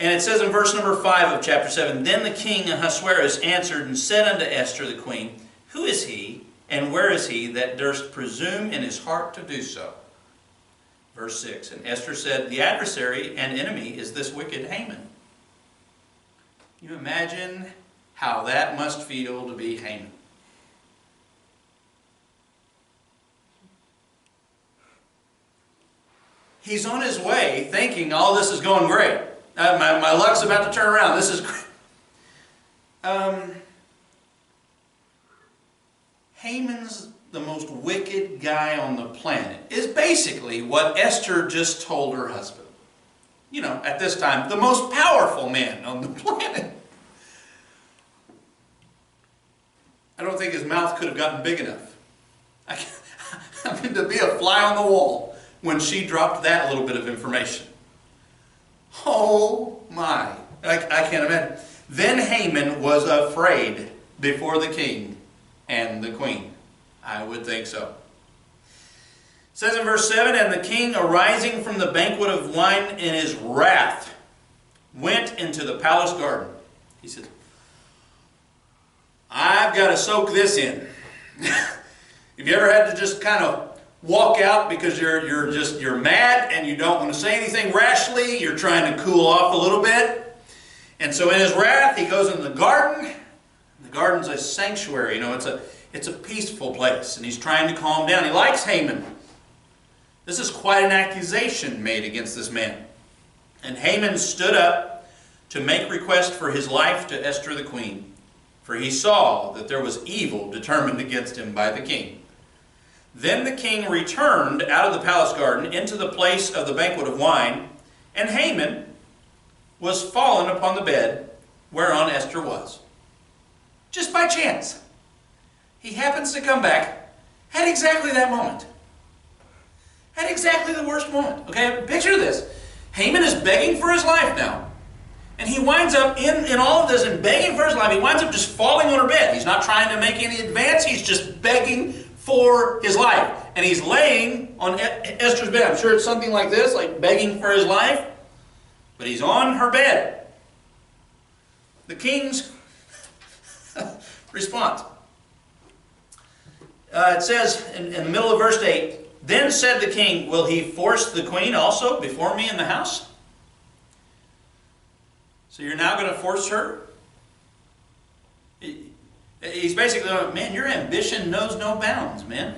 And it says in verse number 5 of chapter 7, Then the king Ahasuerus answered and said unto Esther the queen, Who is he, and where is he that durst presume in his heart to do so? Verse 6, And Esther said, The adversary and enemy is this wicked Haman. You imagine how that must feel to be Haman. He's on his way thinking all this is going great. My luck's about to turn around. This is great. Haman's the most wicked guy on the planet is basically what Esther just told her husband. You know, at this time, the most powerful man on the planet. I don't think his mouth could have gotten big enough. I mean, to be a fly on the wall when she dropped that little bit of information. Oh my. I can't imagine. Then Haman was afraid before the king and the queen. I would think so. It says in verse 7, And the king, arising from the banquet of wine in his wrath, went into the palace garden. He said, I've got to soak this in. Have you ever had to just kind of walk out because you're mad and you don't want to say anything rashly? You're trying to cool off a little bit. And so in his wrath, he goes into the garden. The garden's a sanctuary. You know, it's a peaceful place. And he's trying to calm down. He likes Haman. This is quite an accusation made against this man. And Haman stood up to make request for his life to Esther the queen. For he saw that there was evil determined against him by the king. Then the king returned out of the palace garden into the place of the banquet of wine, and Haman was fallen upon the bed whereon Esther was. Just by chance. He happens to come back at exactly that moment. At exactly the worst moment. Okay, picture this. Haman is begging for his life now. And he winds up in all of this and begging for his life. He winds up just falling on her bed. He's not trying to make any advance. He's just begging for his life. And he's laying on Esther's bed. I'm sure it's something like this, like begging for his life. But he's on her bed. The king's response. It says in the middle of verse 8, Then said the king, Will he force the queen also before me in the house? So you're now going to force her? He's basically going, man, your ambition knows no bounds, man.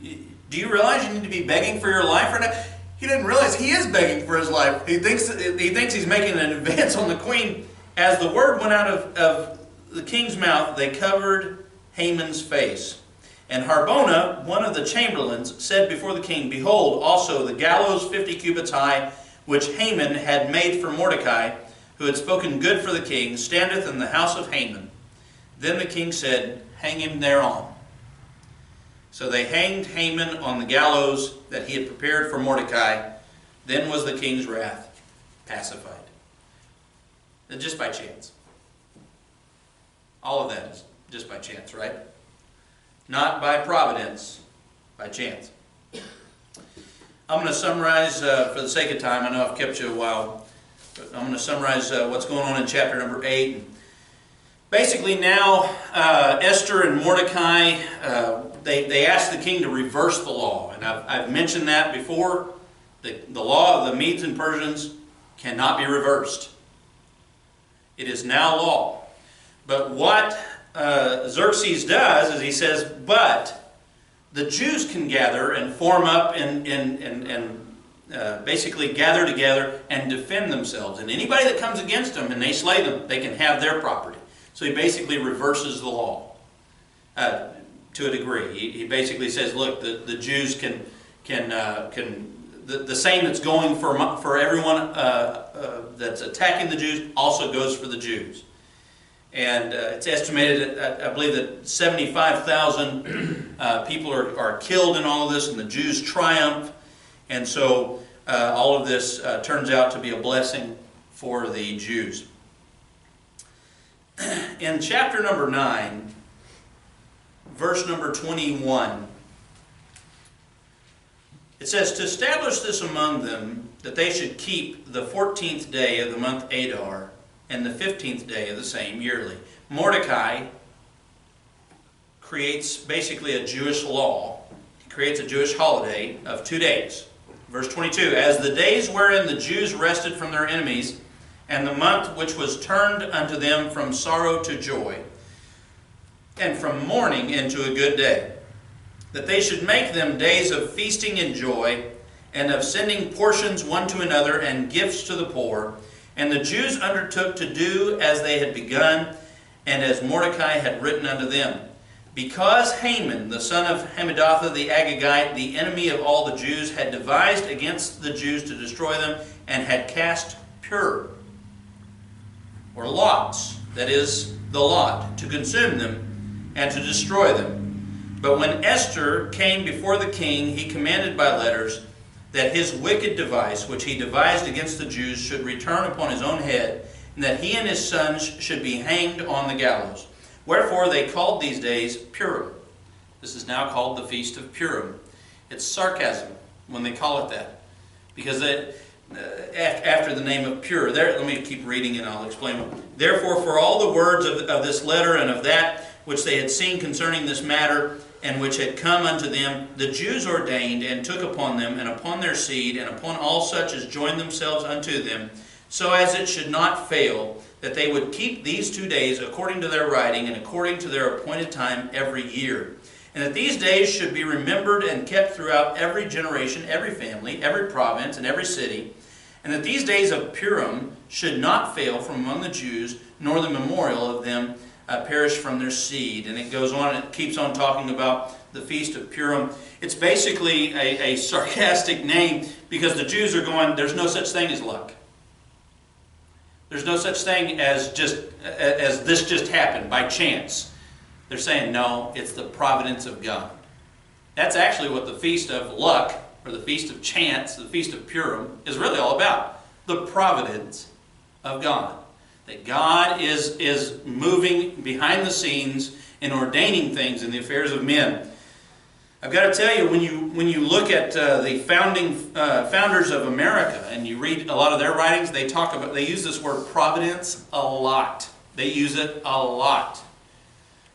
Do you realize you need to be begging for your life right now? He didn't realize he is begging for his life. He thinks he's making an advance on the queen. As the word went out of the king's mouth, they covered Haman's face. And Harbona, one of the chamberlains, said before the king, Behold, also the gallows 50 cubits high, which Haman had made for Mordecai, who had spoken good for the king, standeth in the house of Haman. Then the king said, Hang him thereon. So they hanged Haman on the gallows that he had prepared for Mordecai. Then was the king's wrath pacified. And just by chance. All of that is just by chance, right? Not by providence, by chance. I'm going to summarize, for the sake of time, I know I've kept you a while, but I'm going to summarize what's going on in chapter number 8. Basically now, Esther and Mordecai, they asked the king to reverse the law. And I've mentioned that before. The law of the Medes and Persians cannot be reversed. It is now law. But what Xerxes does is he says, but the Jews can gather and form up and basically gather together and defend themselves. And anybody that comes against them and they slay them, they can have their property. So he basically reverses the law to a degree. He basically says, look, the Jews can the same that's going for everyone that's attacking the Jews also goes for the Jews. And it's estimated, I believe, that 75,000 people are killed in all of this, and the Jews triumph. And so all of this turns out to be a blessing for the Jews. In chapter number 9, verse number 21, it says, To establish this among them, that they should keep the 14th day of the month Adar, and the 15th day of the same yearly. Mordecai creates basically a Jewish law. He creates a Jewish holiday of 2 days. Verse 22, As the days wherein the Jews rested from their enemies, and the month which was turned unto them from sorrow to joy, and from mourning into a good day, that they should make them days of feasting and joy, and of sending portions one to another, and gifts to the poor. And the Jews undertook to do as they had begun, and as Mordecai had written unto them. Because Haman, the son of Hammedatha the Agagite, the enemy of all the Jews, had devised against the Jews to destroy them, and had cast pur, or lots, that is, the lot, to consume them, and to destroy them. But when Esther came before the king, he commanded by letters that his wicked device, which he devised against the Jews, should return upon his own head, and that he and his sons should be hanged on the gallows. Wherefore they called these days Purim. This is now called the Feast of Purim. It's sarcasm when they call it that, because after the name of Pur. Let me keep reading and I'll explain it. Therefore, for all the words of this letter and of that which they had seen concerning this matter, and which had come unto them, the Jews ordained and took upon them, and upon their seed, and upon all such as joined themselves unto them, so as it should not fail, that they would keep these 2 days according to their writing, and according to their appointed time every year. And that these days should be remembered and kept throughout every generation, every family, every province, and every city. And that these days of Purim should not fail from among the Jews, nor the memorial of them perish from their seed. And it goes on, it keeps on talking about the Feast of Purim. It's basically a sarcastic name because the Jews are going, there's no such thing as luck. There's no such thing as this just happened by chance. They're saying, no, it's the providence of God. That's actually what the Feast of Luck, or the Feast of Chance, the Feast of Purim, is really all about. The providence of God. That God is moving behind the scenes and ordaining things in the affairs of men. I've got to tell you, when you look at the founders of America and you read a lot of their writings, they use this word providence a lot. They use it a lot.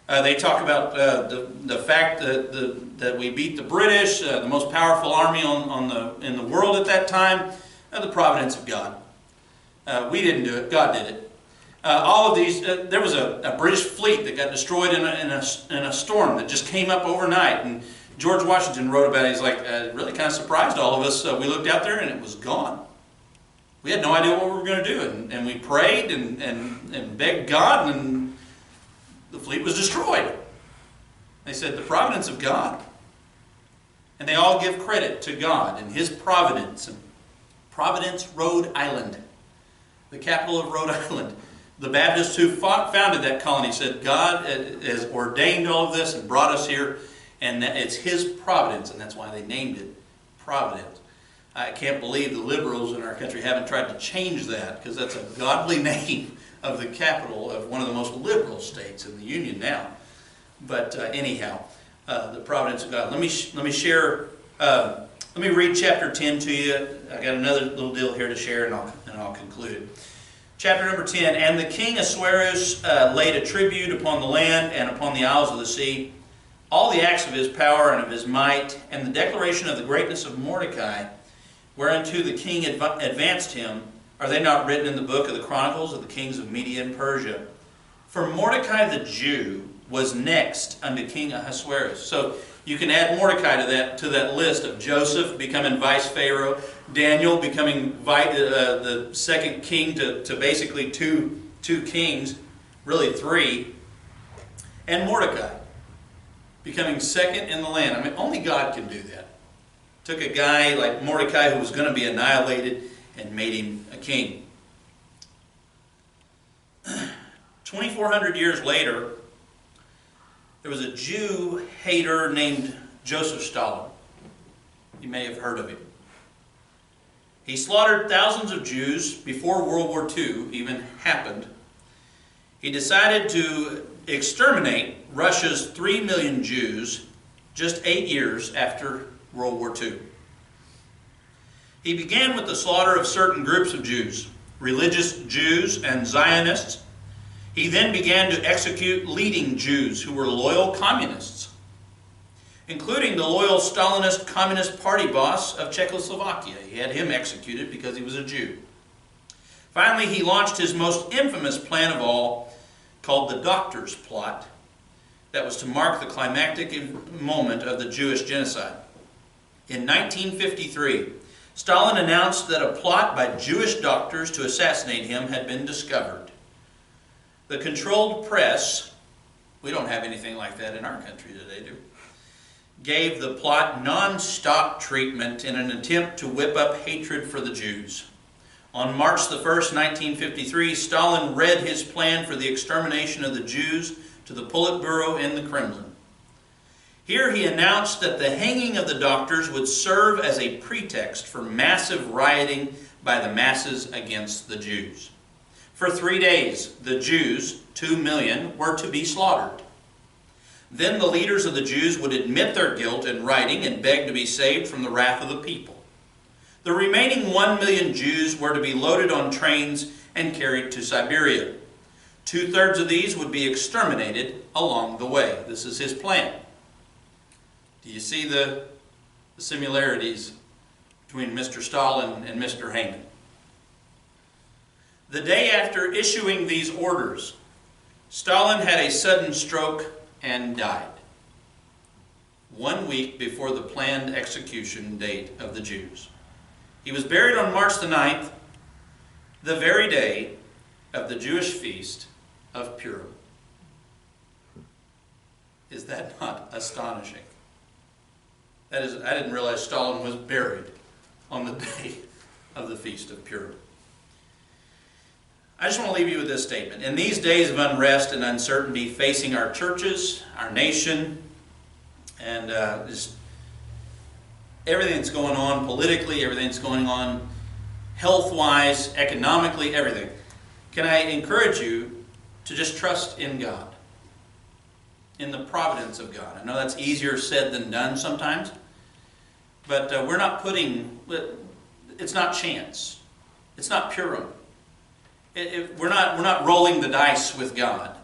They talk about the fact that we beat the British, the most powerful army in the world at that time, the providence of God. We didn't do it; God did it. All of these, there was a British fleet that got destroyed in a storm that just came up overnight. And George Washington wrote about it. He's like, it really kind of surprised all of us. We looked out there and it was gone. We had no idea what we were going to do. And we prayed and begged God, and the fleet was destroyed. They said, the providence of God. And they all give credit to God and His providence and Providence, Rhode Island, the capital of Rhode Island. The Baptists who founded that colony said God has ordained all of this and brought us here, and that it's His providence, and that's why they named it Providence. I can't believe the liberals in our country haven't tried to change that, because that's a godly name of the capital of one of the most liberal states in the Union now. But anyhow, the providence of God. Let me share. Let me read chapter 10 to you. I got another little deal here to share, and I'll conclude. Chapter number 10. And the king Ahasuerus laid a tribute upon the land and upon the isles of the sea, all the acts of his power and of his might, and the declaration of the greatness of Mordecai, whereunto the king advanced him. Are they not written in the book of the Chronicles of the kings of Media and Persia? For Mordecai the Jew was next unto King Ahasuerus. So you can add Mordecai to that list of Joseph becoming vice pharaoh, Daniel becoming the second king to basically two kings, really three, and Mordecai becoming second in the land. I mean, only God can do that. Took a guy like Mordecai who was going to be annihilated and made him a king. 2,400 years later, there was a Jew hater named Joseph Stalin. You may have heard of him. He slaughtered thousands of Jews before World War II even happened. He decided to exterminate Russia's 3 million Jews just 8 years after World War II. He began with the slaughter of certain groups of Jews, religious Jews and Zionists. He then began to execute leading Jews who were loyal communists, including the loyal Stalinist Communist Party boss of Czechoslovakia. He had him executed because he was a Jew. Finally, he launched his most infamous plan of all, called the Doctor's Plot, that was to mark the climactic moment of the Jewish genocide. In 1953, Stalin announced that a plot by Jewish doctors to assassinate him had been discovered. The controlled press, we don't have anything like that in our country today, do we? Gave the plot non-stop treatment in an attempt to whip up hatred for the Jews. On March the 1st, 1953, Stalin read his plan for the extermination of the Jews to the Politburo in the Kremlin. Here he announced that the hanging of the doctors would serve as a pretext for massive rioting by the masses against the Jews. For 3 days, the Jews, 2 million, were to be slaughtered. Then the leaders of the Jews would admit their guilt in writing and beg to be saved from the wrath of the people. The remaining 1 million Jews were to be loaded on trains and carried to Siberia. 2/3 of these would be exterminated along the way. This is his plan. Do you see the similarities between Mr. Stalin and Mr. Haman? The day after issuing these orders, Stalin had a sudden stroke and died, 1 week before the planned execution date of the Jews. He was buried on March the 9th, the very day of the Jewish Feast of Purim. Is that not astonishing? That is, I didn't realize Stalin was buried on the day of the Feast of Purim. I just want to leave you with this statement. In these days of unrest and uncertainty facing our churches, our nation, and just everything that's going on politically, everything that's going on health-wise, economically, everything, can I encourage you to just trust in God, in the providence of God. I know that's easier said than done sometimes, but we're not putting, it's not chance. It's not Purim. We're not rolling the dice with God.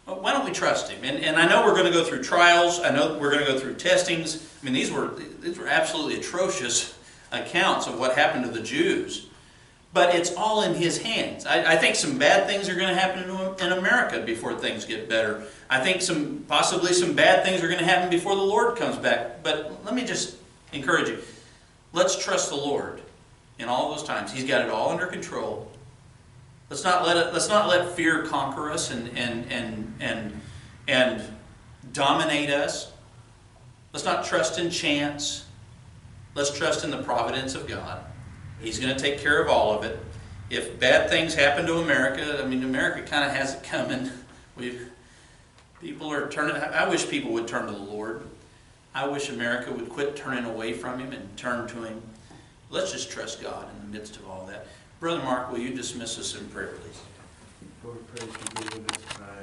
Well, why don't we trust Him? And I know we're going to go through trials. I know we're going to go through testings. I mean, these were absolutely atrocious accounts of what happened to the Jews. But it's all in His hands. I think some bad things are going to happen in America before things get better. I think possibly some bad things are going to happen before the Lord comes back. But let me just encourage you. Let's trust the Lord in all those times. He's got it all under control. Let's not let fear conquer us and dominate us. Let's not trust in chance. Let's trust in the providence of God. He's going to take care of all of it. If bad things happen to America, I mean, America kind of has it coming. People are turning. I wish people would turn to the Lord. I wish America would quit turning away from Him and turn to Him. Let's just trust God in the midst of all that. Brother Mark, will you dismiss us in prayer, please? Lord, praise you be with us tonight.